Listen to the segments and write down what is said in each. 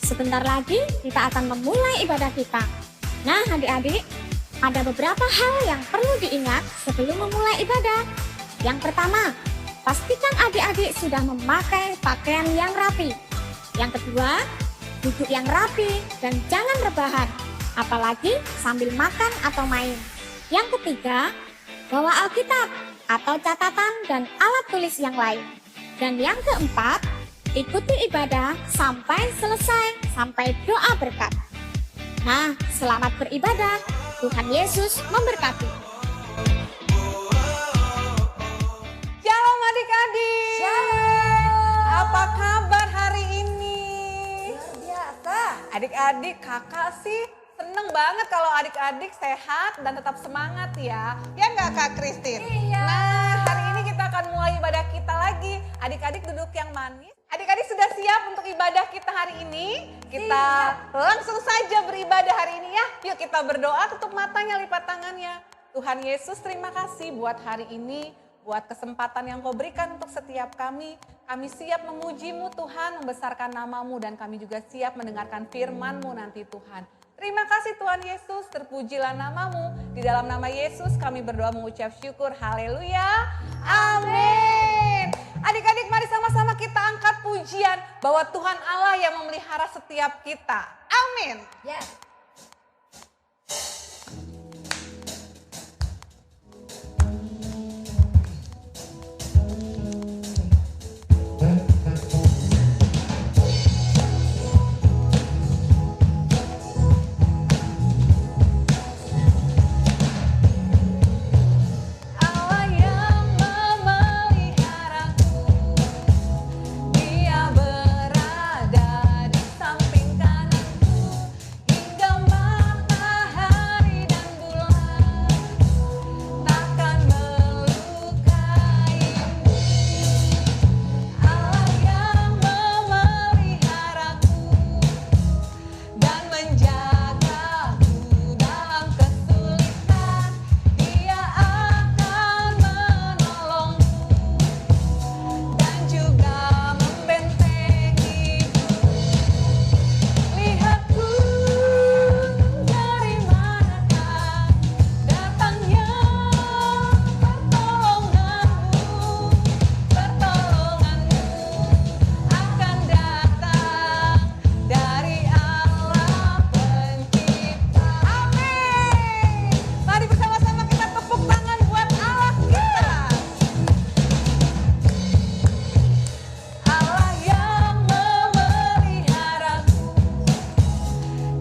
Sebentar lagi kita akan memulai ibadah kita. Nah adik-adik, ada beberapa hal yang perlu diingat sebelum memulai ibadah. Yang pertama, pastikan adik-adik sudah memakai pakaian yang rapi. Yang kedua, duduk yang rapi dan jangan rebahan, apalagi sambil makan atau main. Yang ketiga, bawa Alkitab atau catatan dan alat tulis yang lain. Dan yang keempat, ikuti ibadah sampai selesai, sampai doa berkat. Nah, selamat beribadah. Tuhan Yesus memberkati. Shalom adik-adik. Shalom. Apa kabar hari ini? Luar biasa. Adik-adik, kakak sih seneng banget kalau adik-adik sehat dan tetap semangat ya. Ya nggak Kak Kristin? Iya. Nah, hari ini kita akan mulai ibadah kita lagi. Adik-adik duduk yang manis. Adik-adik sudah siap untuk ibadah kita hari ini? Kita langsung saja beribadah hari ini ya. Yuk kita berdoa, tutup matanya, lipat tangannya. Tuhan Yesus, terima kasih buat hari ini, buat kesempatan yang Kau berikan untuk setiap kami. Kami siap memuji-Mu Tuhan, membesarkan nama-Mu, dan kami juga siap mendengarkan firman-Mu nanti Tuhan. Terima kasih Tuhan Yesus, terpujilah nama-Mu. Di dalam nama Yesus kami berdoa mengucap syukur. Haleluya. Amin. Adik-adik, mari sama-sama kita angkat pujian bahwa Tuhan Allah yang memelihara setiap kita. Amin. Yes. Allah yang memeliharaku, Dia berada di samping kananku hingga matahari dan bulan takkan melukaimu. Allah yang memeliharaku dan menjagaku dalam kesulitan, Dia akan menolongku dan juga membentengiku. Lihat gunung dari manakah datangnya pertolonganmu. Pertolonganmu akan datang dari Allah Pencipta. Amin. Mari bersama-sama kita tepuk tangan buat Allah kita. Allah yang memeliharaku,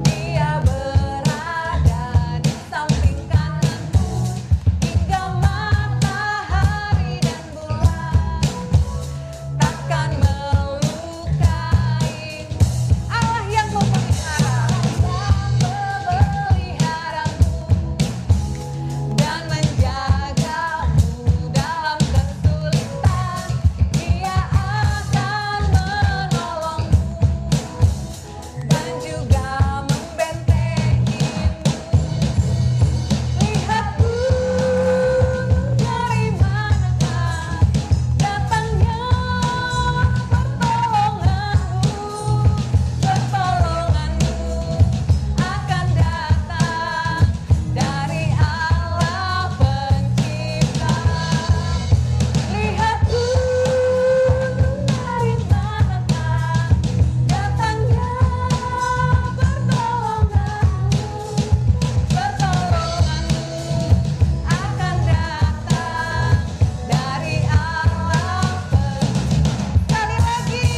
Dia berada di samping kananku hingga matahari dan bulan takkan melukaimu. Allah yang memeliharaku dan menjagamu dalam kesulitan, Dia akan menolongmu dan juga membentengimu. Lihat gunung dari manakah datangnya pertolonganmu. Pertolonganmu akan datang dari Allah Pencipta. Lihat gunung dari manakah datangnya pertolonganmu. Pertolonganmu akan datang dari Allah Pencipta. Sekali lagi,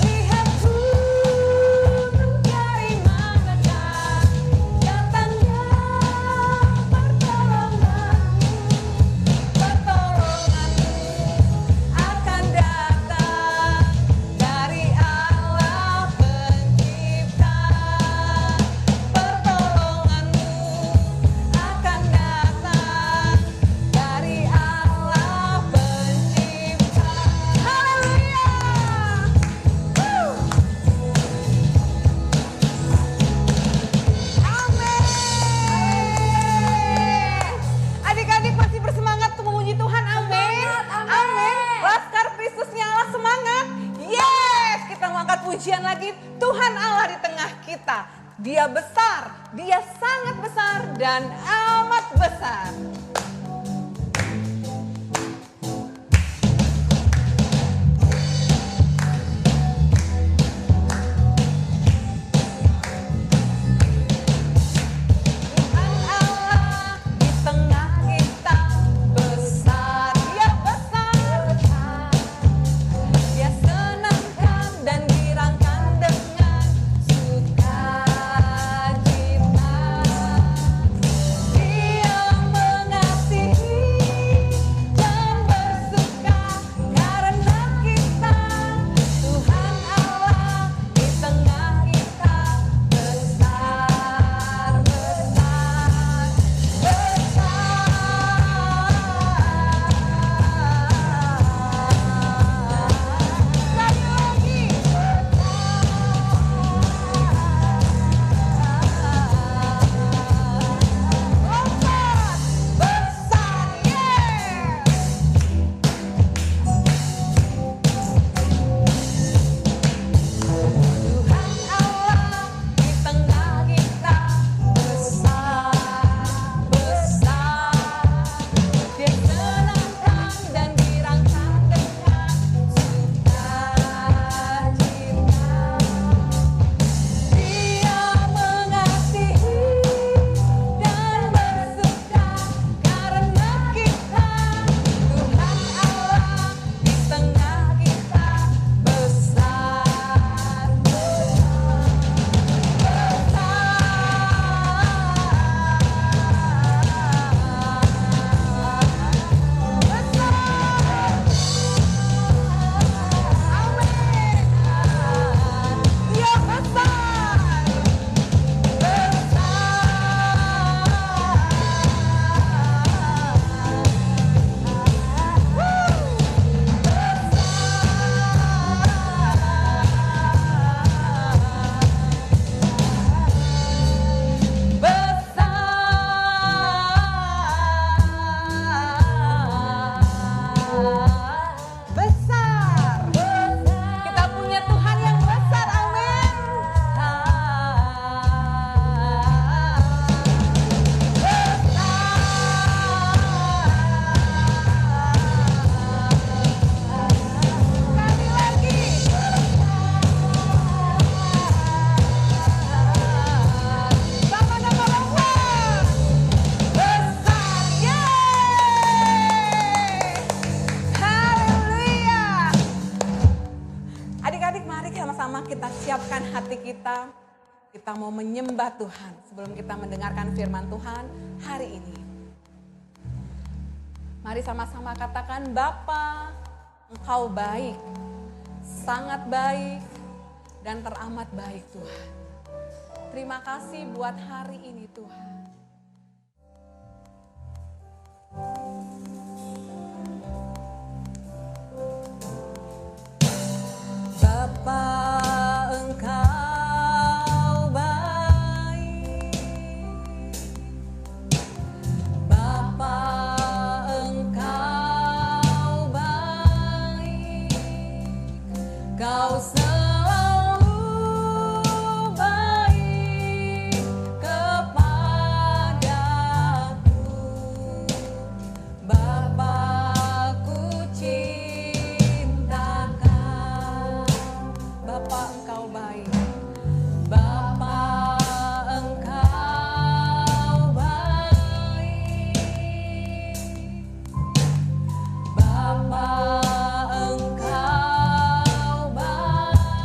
lihat gunung dari manakah datangnya pertolonganmu. Pertolonganmu akan datang dari Allah Pencipta. Pertolonganmu akan datang dari Allah Pencipta. Haleluya. Amin. Adik-adik masih bersemangat untuk memuji Tuhan. Amin. Amin. Laskar Kristusnya Allah semangat. Yes, kita mau angkat pujian lagi. Tuhan Allah di tengah kita. Dia besar, dia sangat besar dan amat besar. Siapkan hati kita, kita mau menyembah Tuhan sebelum kita mendengarkan firman Tuhan hari ini. Mari sama-sama katakan, Bapa, Engkau baik, sangat baik dan teramat baik Tuhan. Terima kasih buat hari ini Tuhan. Bapa, Engkau baik. Bapa, Engkau baik. Kau selalu baik kepadaku. Bapa, ku cinta Kau. Bapa, Engkau baik. Bapa, Engkau baik. Bapa, Engkau baik.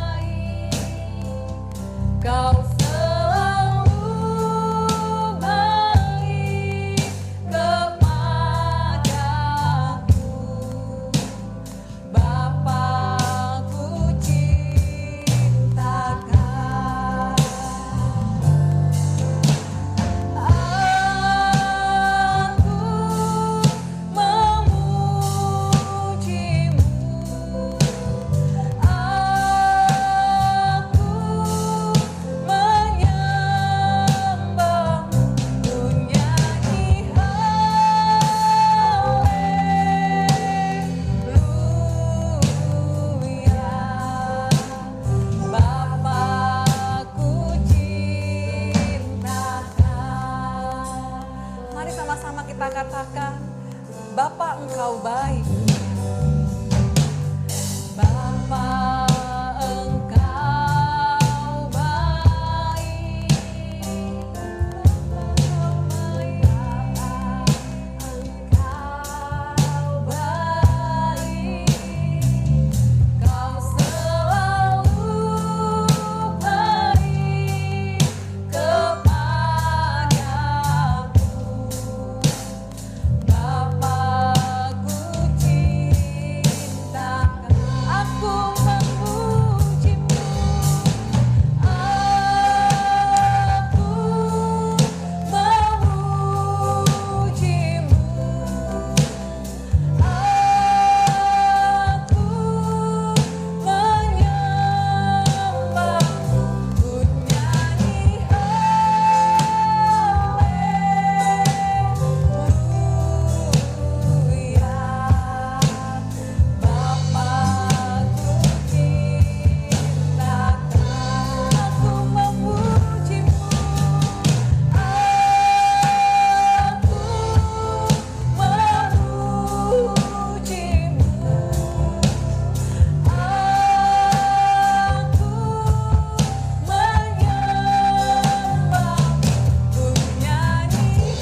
Engkau baik. Bapa, Engkau baik. Engkau baik. Engkau baik. Kau selalu baik kepadaku. Bapa, ku cinta, aku memujimu. Aku memujimu. Aku menyembahmu. Ku nyanyi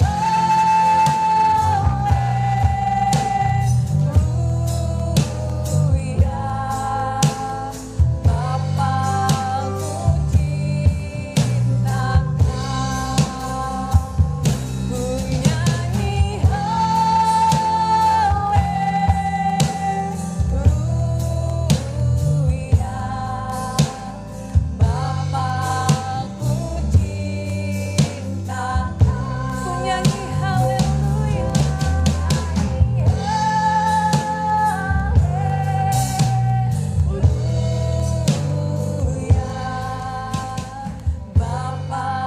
haleluya. Bapa,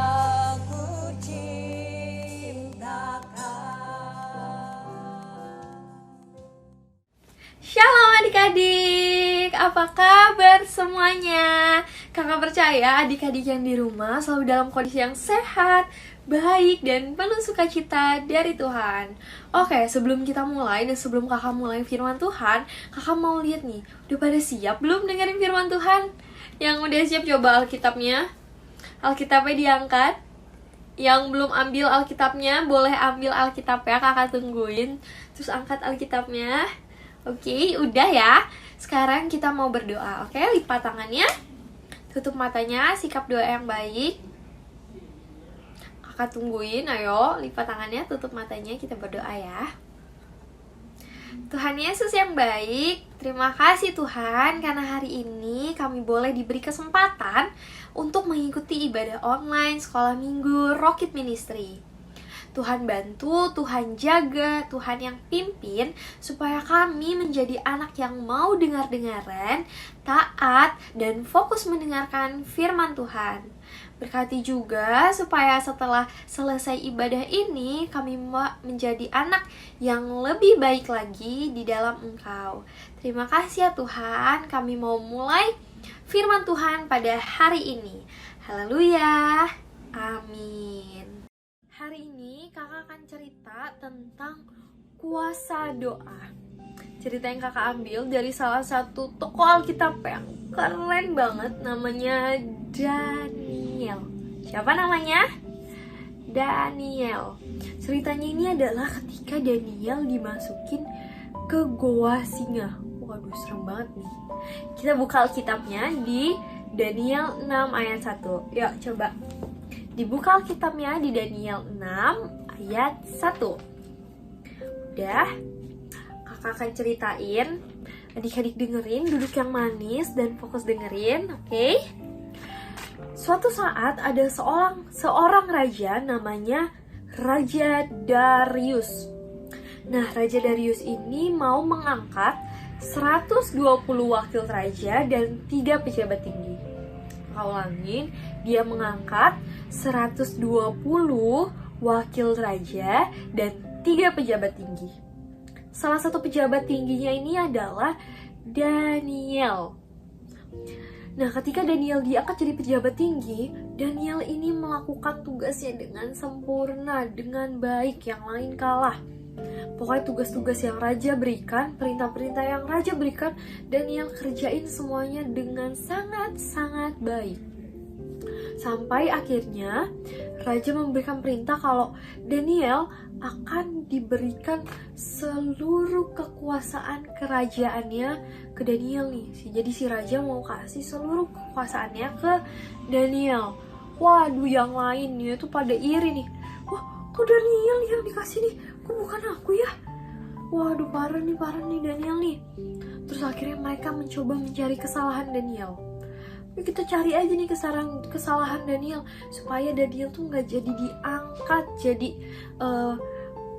ku cinta, aku memujimu. Shalom adik-adik, apa kabar semuanya? Kakak percaya adik-adik yang di rumah selalu dalam kondisi yang sehat, baik, dan penuh sukacita dari Tuhan. Oke, sebelum kita mulai dan sebelum kakak mulai firman Tuhan, kakak mau lihat nih, udah pada siap belum dengerin firman Tuhan? Yang udah siap coba Alkitabnya. Alkitabnya diangkat. Yang belum ambil Alkitabnya, boleh ambil Alkitabnya, kakak tungguin. Terus angkat Alkitabnya. Oke, udah ya. Sekarang kita mau berdoa. Oke, lipat tangannya. Tutup matanya, sikap doa yang baik. Kakak tungguin, ayo. Lipat tangannya, tutup matanya, kita berdoa ya. Tuhan Yesus yang baik, terima kasih Tuhan karena hari ini kami boleh diberi kesempatan untuk mengikuti ibadah online sekolah minggu Rocket Ministry. Tuhan bantu, Tuhan jaga, Tuhan yang pimpin supaya kami menjadi anak yang mau dengar-dengaran, taat, dan fokus mendengarkan firman Tuhan. Berkati juga supaya setelah selesai ibadah ini kami menjadi anak yang lebih baik lagi di dalam Engkau. Terima kasih ya Tuhan, kami mau mulai firman Tuhan pada hari ini. Haleluya, amin. Hari ini kakak akan cerita tentang kuasa doa. Cerita yang kakak ambil dari salah satu tokoh Alkitab yang keren banget, namanya Daniel. Siapa namanya? Daniel. Ceritanya ini adalah ketika Daniel dimasukin ke goa singa. Waduh, serem banget nih. Kita buka Alkitabnya di Daniel 6 ayat 1. Yuk coba dibuka Alkitabnya di Daniel 6 ayat 1. Udah, kakak akan ceritain. Adik-adik dengerin, duduk yang manis dan fokus dengerin, oke? Suatu saat ada seorang raja namanya Raja Darius. Nah, Raja Darius ini mau mengangkat 120 wakil raja dan 3 pejabat tinggi. Kakak ulangin, dia mengangkat 120 wakil raja dan 3 pejabat tinggi. Salah satu pejabat tingginya ini adalah Daniel. Nah, ketika Daniel diangkat jadi pejabat tinggi, Daniel ini melakukan tugasnya dengan sempurna, dengan baik, yang lain kalah. Pokoknya tugas-tugas yang raja berikan, perintah-perintah yang raja berikan, Daniel kerjain semuanya dengan sangat-sangat baik. Sampai akhirnya raja memberikan perintah kalau Daniel akan diberikan seluruh kekuasaan kerajaannya ke Daniel nih. Jadi si raja mau kasih seluruh kekuasaannya ke Daniel. Waduh, yang lainnya tuh pada iri nih. Wah, kok Daniel yang dikasih nih? Kok bukan aku ya? Waduh, parah nih Daniel nih. Terus akhirnya mereka mencoba mencari kesalahan Daniel. Kita cari aja nih kesalahan Daniel supaya Daniel tuh nggak jadi diangkat jadi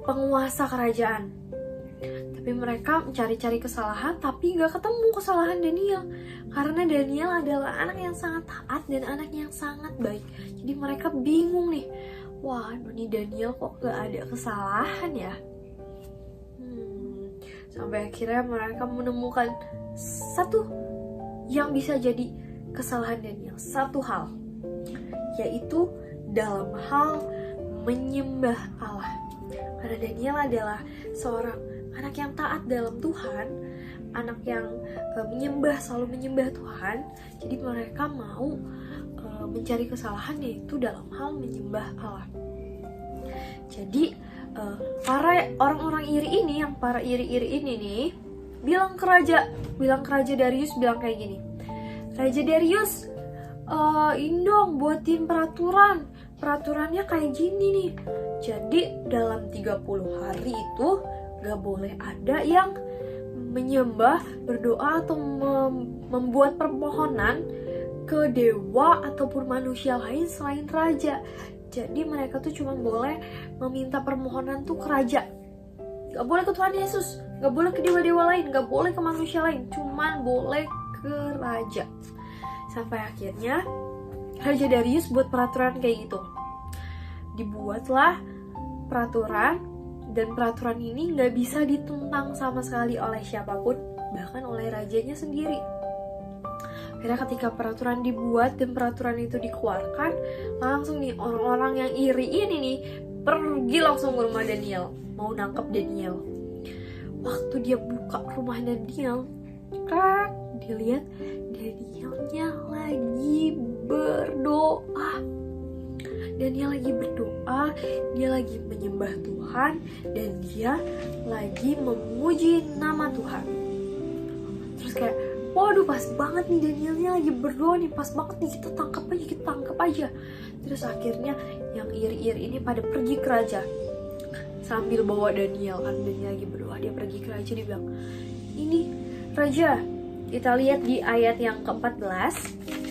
penguasa kerajaan. Tapi mereka mencari-cari kesalahan tapi nggak ketemu kesalahan Daniel, karena Daniel adalah anak yang sangat taat dan anak yang sangat baik. Jadi mereka bingung nih, wah ini Daniel kok nggak ada kesalahan ya. Sampai akhirnya mereka menemukan satu yang bisa jadi kesalahan Daniel, satu hal, yaitu dalam hal menyembah Allah. Karena Daniel adalah seorang anak yang taat dalam Tuhan, anak yang selalu menyembah Tuhan. Jadi mereka mau mencari kesalahan, yaitu dalam hal menyembah Allah. Jadi para orang-orang iri ini, yang para iri-iri ini nih, bilang ke Raja Darius, bilang kayak gini, Raja Darius, ini dong buatin peraturannya kayak gini nih. Jadi dalam 30 hari itu gak boleh ada yang menyembah, berdoa atau membuat permohonan ke dewa ataupun manusia lain selain raja. Jadi mereka tuh cuma boleh meminta permohonan tuh ke raja. Gak boleh ke Tuhan Yesus, gak boleh ke dewa-dewa lain, gak boleh ke manusia lain, cuma boleh ke raja. Sampai akhirnya Raja Darius buat peraturan kayak gitu. Dibuatlah peraturan, dan peraturan ini gak bisa ditentang sama sekali oleh siapapun, bahkan oleh rajanya sendiri. Akhirnya ketika peraturan dibuat dan peraturan itu dikeluarkan, langsung nih orang-orang yang iri ini nih pergi langsung ke rumah Daniel, mau nangkep Daniel. Waktu dia buka rumah Daniel, dia lihat Danielnya lagi berdoa. Daniel lagi berdoa, dia lagi menyembah Tuhan, dan dia lagi memuji nama Tuhan. Terus kayak, waduh pas banget nih Danielnya lagi berdoa nih, pas banget nih, kita tangkap aja. Terus akhirnya yang iri-iri ini pada pergi ke raja sambil bawa Daniel, kan Daniel lagi berdoa, dia pergi ke raja, dia bilang, ini raja, kita lihat di ayat yang ke-14,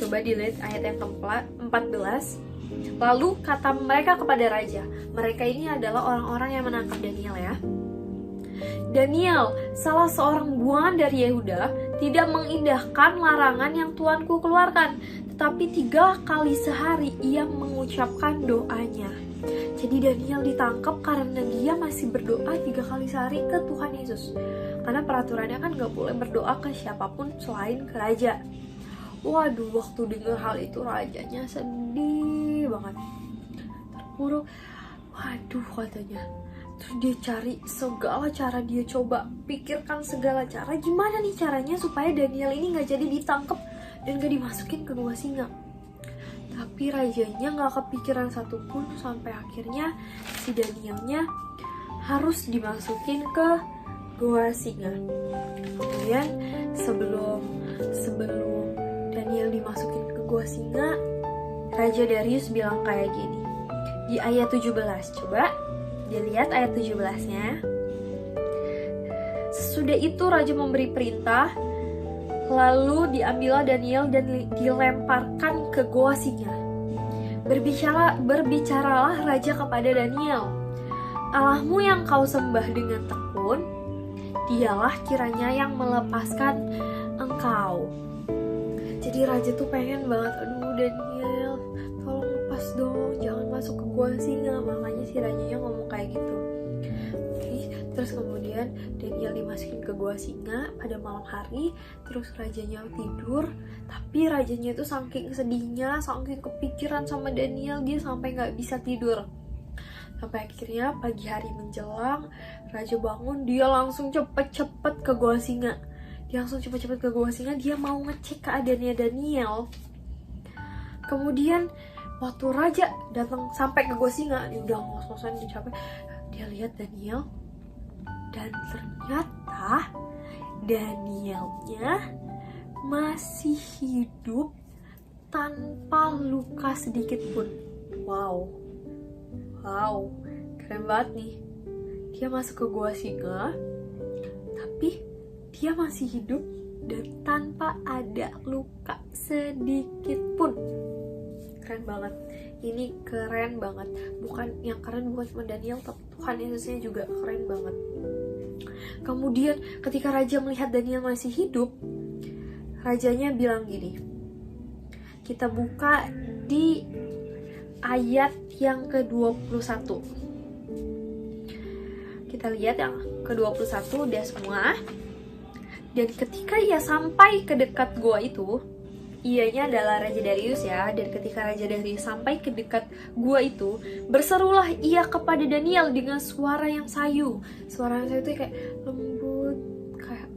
coba dilihat ayat yang ke-14. Lalu kata mereka kepada raja, mereka ini adalah orang-orang yang menangkap Daniel ya. Daniel, salah seorang buangan dari Yehuda, tidak mengindahkan larangan yang Tuanku keluarkan, tetapi 3 kali sehari ia mengucapkan doanya. Jadi Daniel ditangkap karena dia masih berdoa 3 kali sehari ke Tuhan Yesus. Karena peraturannya kan gak boleh berdoa ke siapapun selain ke raja. Waduh, waktu dengar hal itu rajanya sedih banget, terpuruk. Waduh, katanya. Terus dia cari segala cara, dia coba pikirkan segala cara, gimana nih caranya supaya Daniel ini gak jadi ditangkap dan gak dimasukin ke gua singa. Tapi rajanya gak kepikiran satupun, sampai akhirnya si Danielnya harus dimasukin ke gua singa. Kemudian sebelum Daniel dimasukin ke gua singa, Raja Darius bilang kayak gini di ayat 17. Coba dilihat ayat 17-nya. Sesudah itu raja memberi perintah, lalu diambillah Daniel dan dilemparkan ke gua singa. Berbicaralah raja kepada Daniel, Allahmu yang kau sembah dengan tekun, dialah kiranya yang melepaskan engkau. Jadi raja tuh pengen banget, aduh Daniel, tolong lepas dong, jangan masuk ke gua singa. Makanya si rajanya ngomong kayak gitu. Terus kemudian Daniel dimasukin ke gua singa pada malam hari. Terus rajanya tidur, tapi rajanya itu saking sedihnya, saking kepikiran sama Daniel, dia sampai gak bisa tidur. Sampai akhirnya pagi hari menjelang, raja bangun, dia langsung cepet-cepet ke Gua Singa. Dia mau ngecek keadaannya Daniel. Kemudian waktu raja datang sampai ke Gua Singa, dia udah ngos-ngosan, dia capek. Dia lihat Daniel, dan ternyata Danielnya masih hidup tanpa luka sedikit pun. Wow, keren banget nih. Dia masuk ke Gua Singa, tapi dia masih hidup dan tanpa ada luka sedikit pun. Keren banget. Ini keren banget. Yang keren bukan cuma Daniel, tapi Tuhan Yesusnya juga keren banget. Kemudian ketika raja melihat Daniel masih hidup, rajanya bilang gini. Kita buka di ayat yang ke-21. Kita lihat yang ke-21 udah semua. Dan ketika ia sampai ke dekat gua itu, ianya adalah Raja Darius ya. Dan ketika Raja Darius sampai ke dekat gua itu, berserulah ia kepada Daniel dengan suara yang sayu. Suara yang sayu itu kayak lembut, kayak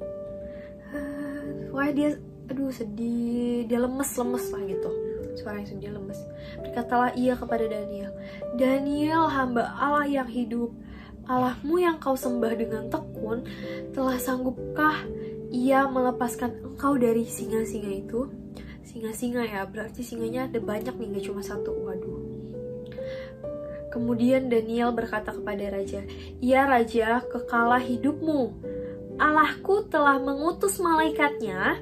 wah dia sedih, dia lemes lah gitu. Suara yang sedih, lemes. Berkatalah ia kepada Daniel, Daniel, hamba Allah yang hidup, Allahmu yang kau sembah dengan tekun, telah sanggupkah ia melepaskan engkau dari singa-singa itu? Singa-singa ya, berarti singanya ada banyak nih, gak cuma satu. Waduh. Kemudian Daniel berkata kepada raja, ya raja, kekalah hidupmu. Allahku telah mengutus malaikatnya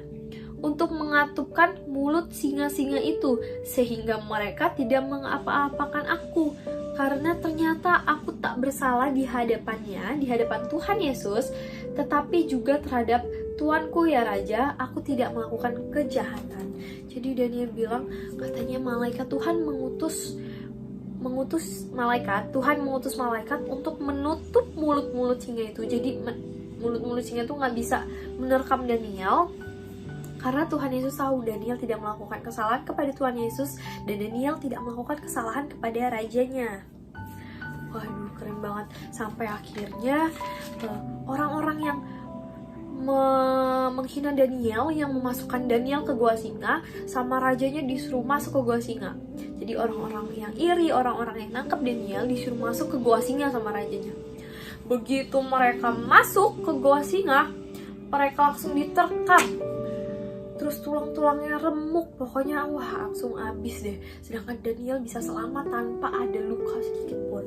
untuk mengatupkan mulut singa-singa itu, sehingga mereka tidak mengapa-apakan aku. Karena ternyata aku tak bersalah di hadapan Tuhan Yesus, tetapi juga terhadap Tuanku ya Raja, aku tidak melakukan kejahatan. Jadi Daniel bilang, katanya malaikat Tuhan Tuhan mengutus malaikat untuk menutup mulut-mulut singa itu. Jadi mulut-mulut singa itu nggak bisa menerkam Daniel, karena Tuhan Yesus tahu Daniel tidak melakukan kesalahan kepada Tuhan Yesus, dan Daniel tidak melakukan kesalahan kepada rajanya. Waduh, keren banget. Sampai akhirnya orang-orang yang menghina Daniel, yang memasukkan Daniel ke gua singa, sama rajanya disuruh masuk ke gua singa. Jadi orang-orang yang iri, orang-orang yang nangkep Daniel disuruh masuk ke gua singa sama rajanya. Begitu mereka masuk ke gua singa, mereka langsung diterkam. Terus tulang-tulangnya remuk, pokoknya wah langsung habis deh. Sedangkan Daniel bisa selamat tanpa ada luka sedikit pun.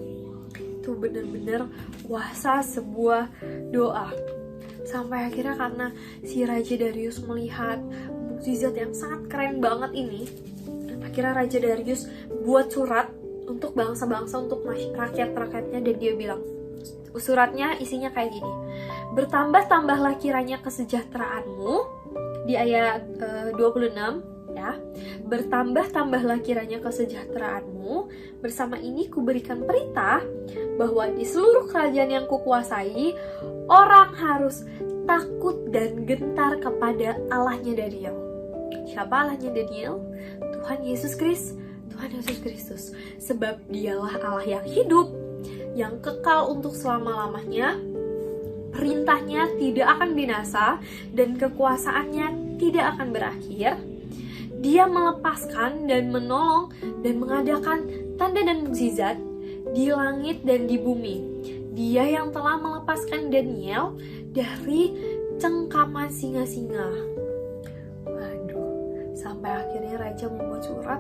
Itu bener-bener kuasa sebuah doa. Sampai akhirnya karena si Raja Darius melihat mukjizat yang sangat keren banget ini, akhirnya Raja Darius buat surat untuk bangsa-bangsa, untuk rakyat-rakyatnya, dan dia bilang, suratnya isinya kayak gini, bertambah-tambahlah kiranya kesejahteraanmu, di ayat 26 ya, bertambah-tambahlah kiranya kesejahteraanmu, bersama ini kuberikan perintah bahwa di seluruh kerajaan yang kukuasai, orang harus takut dan gentar kepada Allahnya Daniel. Siapa Allahnya Daniel? Tuhan Yesus Kristus. Sebab dialah Allah yang hidup, yang kekal untuk selama-lamanya. Perintahnya tidak akan binasa dan kekuasaannya tidak akan berakhir. Dia melepaskan dan menolong dan mengadakan tanda dan mukjizat di langit dan di bumi. Dia yang telah melepaskan Daniel dari cengkaman singa-singa. Waduh, sampai akhirnya raja membuat surat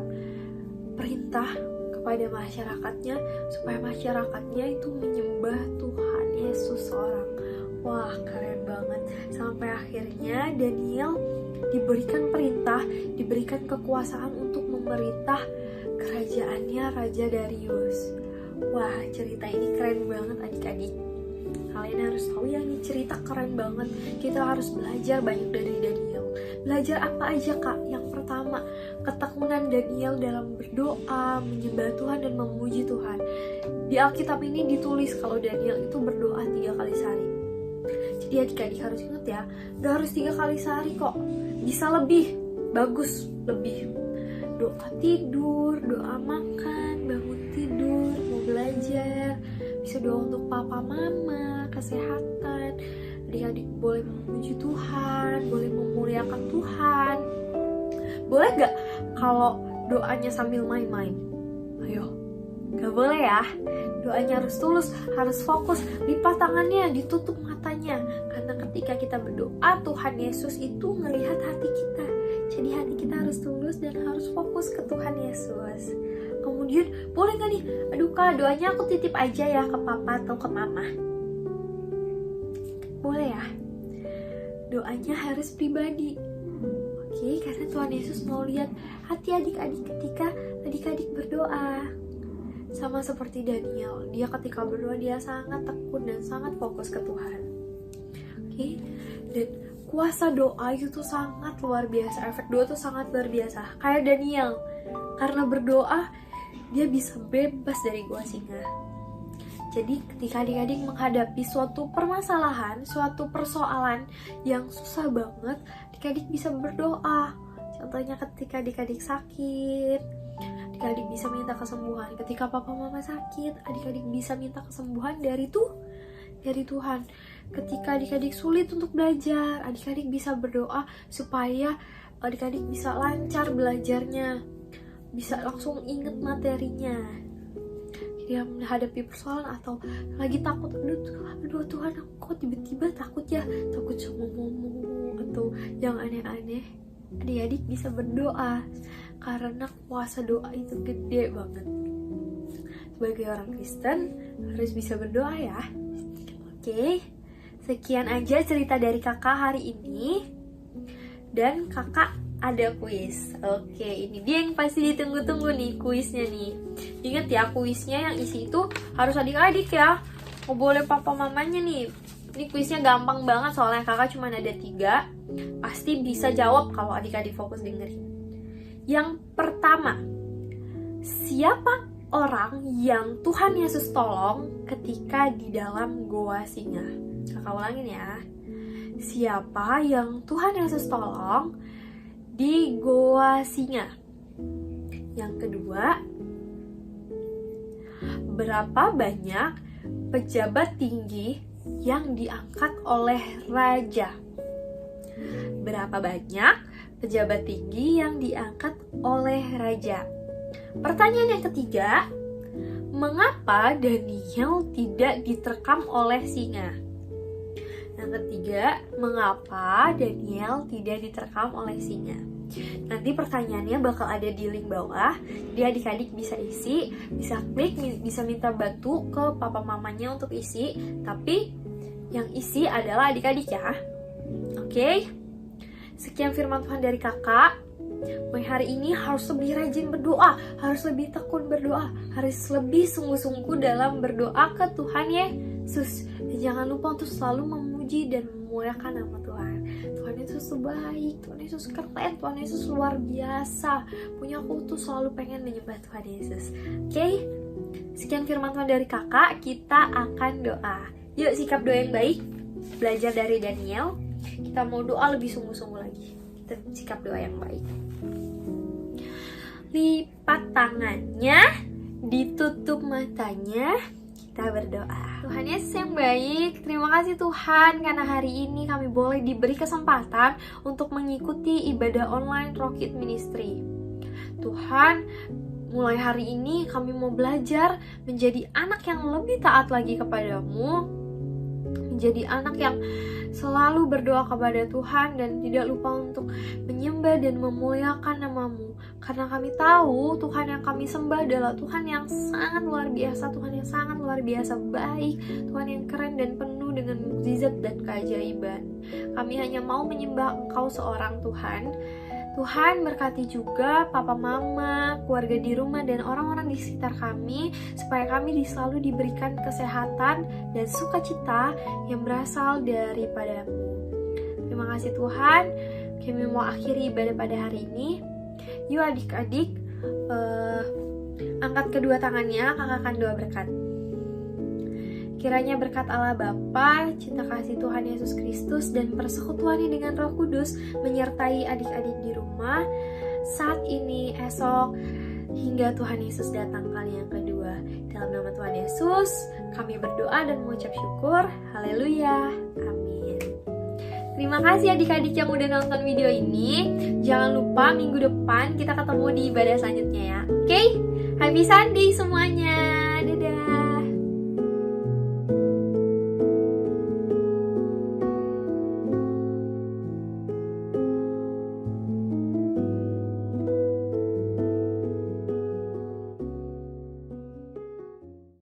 perintah kepada masyarakatnya supaya masyarakatnya itu menyembah Tuhan Yesus seorang. Wah, keren banget. Sampai akhirnya Daniel diberikan perintah, diberikan kekuasaan untuk memerintah kerajaannya Raja Darius. Wah, cerita ini keren banget adik-adik. Kalian harus tahu ya, ini cerita keren banget. Kita harus belajar banyak dari Daniel. Belajar apa aja kak? Yang pertama, ketekunan Daniel dalam berdoa, menyembah Tuhan dan memuji Tuhan. Di Alkitab ini ditulis kalau Daniel itu berdoa 3 kali sehari. Jadi adik-adik harus ingat ya, gak harus 3 kali sehari kok. Bisa lebih, bagus lebih. doa tidur, doa makan, bangun tidur, mau belajar, bisa doa untuk papa mama, kesehatan. Adik-adik boleh memuji Tuhan, boleh memuliakan Tuhan. Boleh gak kalau doanya sambil main-main? Ayo, gak boleh ya. Doanya harus tulus, harus fokus, lipat tangannya, ditutup matanya. Karena ketika kita berdoa, Tuhan Yesus itu ngelihat hati kita. Jadi hati kita harus tulus dan harus fokus ke Tuhan Yesus. Kemudian, boleh gak nih, aduh Kak, doanya aku titip aja ya ke papa atau ke mama. Boleh ya. Doanya harus pribadi. Oke, karena Tuhan Yesus mau lihat hati adik-adik ketika adik-adik berdoa. Sama seperti Daniel, dia ketika berdoa dia sangat tekun dan sangat fokus ke Tuhan. Oke, dan kuasa doa itu tuh sangat luar biasa. Efek doa tuh sangat luar biasa. Kayak Daniel, karena berdoa dia bisa bebas dari gua singa. Jadi ketika adik-adik menghadapi suatu permasalahan, suatu persoalan yang susah banget, adik-adik bisa berdoa. Contohnya ketika adik-adik sakit, adik-adik bisa minta kesembuhan. Ketika papa mama sakit, adik-adik bisa minta kesembuhan dari Tuhan. Ketika adik-adik sulit untuk belajar, adik-adik bisa berdoa supaya adik-adik bisa lancar belajarnya, bisa langsung inget materinya. Dia menghadapi persoalan atau lagi takut, aduh Tuhan, aku kok tiba-tiba takut sama momo atau yang aneh-aneh. Adik-adik bisa berdoa karena kuasa doa itu gede banget. Sebagai orang Kristen harus bisa berdoa ya. Oke, sekian aja cerita dari kakak hari ini. Dan kakak ada kuis. Oke, ini dia yang pasti ditunggu-tunggu nih, kuisnya nih. Ingat ya, kuisnya yang isi itu harus adik-adik ya. Nggak boleh papa mamanya nih. Ini kuisnya gampang banget soalnya kakak cuma ada 3. Pasti bisa jawab kalau adik-adik fokus dengerin. Yang pertama, siapa orang yang Tuhan Yesus tolong ketika di dalam goa singa? Kakak ulangin ya. Siapa yang Tuhan Yesus tolong di goa singa? Yang kedua, berapa banyak pejabat tinggi yang diangkat oleh raja? Berapa banyak pejabat tinggi yang diangkat oleh raja? Pertanyaan yang ketiga, mengapa Daniel tidak diterkam oleh singa? Yang ketiga, mengapa Daniel tidak diterkam oleh singa? Nanti pertanyaannya bakal ada di link bawah. Jadi adik-adik bisa isi, bisa klik, bisa minta bantu ke papa mamanya untuk isi. Tapi yang isi adalah adik-adik ya. Oke? Sekian firman Tuhan dari kakak. Mulai hari ini harus lebih rajin berdoa, harus lebih tekun berdoa, harus lebih sungguh-sungguh dalam berdoa ke Tuhan Yesus. Dan jangan lupa untuk selalu memuji dan memuliakan nama Tuhan. Tuhan Yesus baik, Tuhan Yesus keren, Tuhan Yesus luar biasa. Punya aku tuh selalu pengen menyembah Tuhan Yesus. Oke? Sekian firman Tuhan dari kakak, kita akan doa. Yuk sikap doa yang baik, belajar dari Daniel. Kita mau doa lebih sungguh-sungguh lagi. Kita sikap doa yang baik. Lipat tangannya, ditutup matanya, kita berdoa. Tuhan Yesus yang baik, terima kasih Tuhan karena hari ini kami boleh diberi kesempatan untuk mengikuti ibadah online Rockit Ministry. Tuhan, mulai hari ini kami mau belajar menjadi anak yang lebih taat lagi kepadamu, menjadi anak yang selalu berdoa kepada Tuhan dan tidak lupa untuk menyembah dan memuliakan nama-Mu. Karena kami tahu Tuhan yang kami sembah adalah Tuhan yang sangat luar biasa, Tuhan yang sangat luar biasa baik, Tuhan yang keren dan penuh dengan mukjizat dan keajaiban. Kami hanya mau menyembah Engkau seorang Tuhan. Tuhan berkati juga papa mama, keluarga di rumah dan orang-orang di sekitar kami supaya kami selalu diberikan kesehatan dan sukacita yang berasal daripada-Mu. Terima kasih Tuhan. Kami mau akhiri ibadah pada hari ini. Yuk adik-adik, angkat kedua tangannya, kakak akan doa berkat. Kiranya berkat Allah Bapa, cinta kasih Tuhan Yesus Kristus, dan persekutuannya dengan Roh Kudus menyertai adik-adik di rumah. saat ini, esok, hingga Tuhan Yesus datang kali yang kedua. Dalam nama Tuhan Yesus, kami berdoa dan mengucap syukur. Haleluya. Amin. Terima kasih adik-adik yang udah nonton video ini. Jangan lupa minggu depan kita ketemu di ibadah selanjutnya ya. Oke? Happy Sunday semuanya.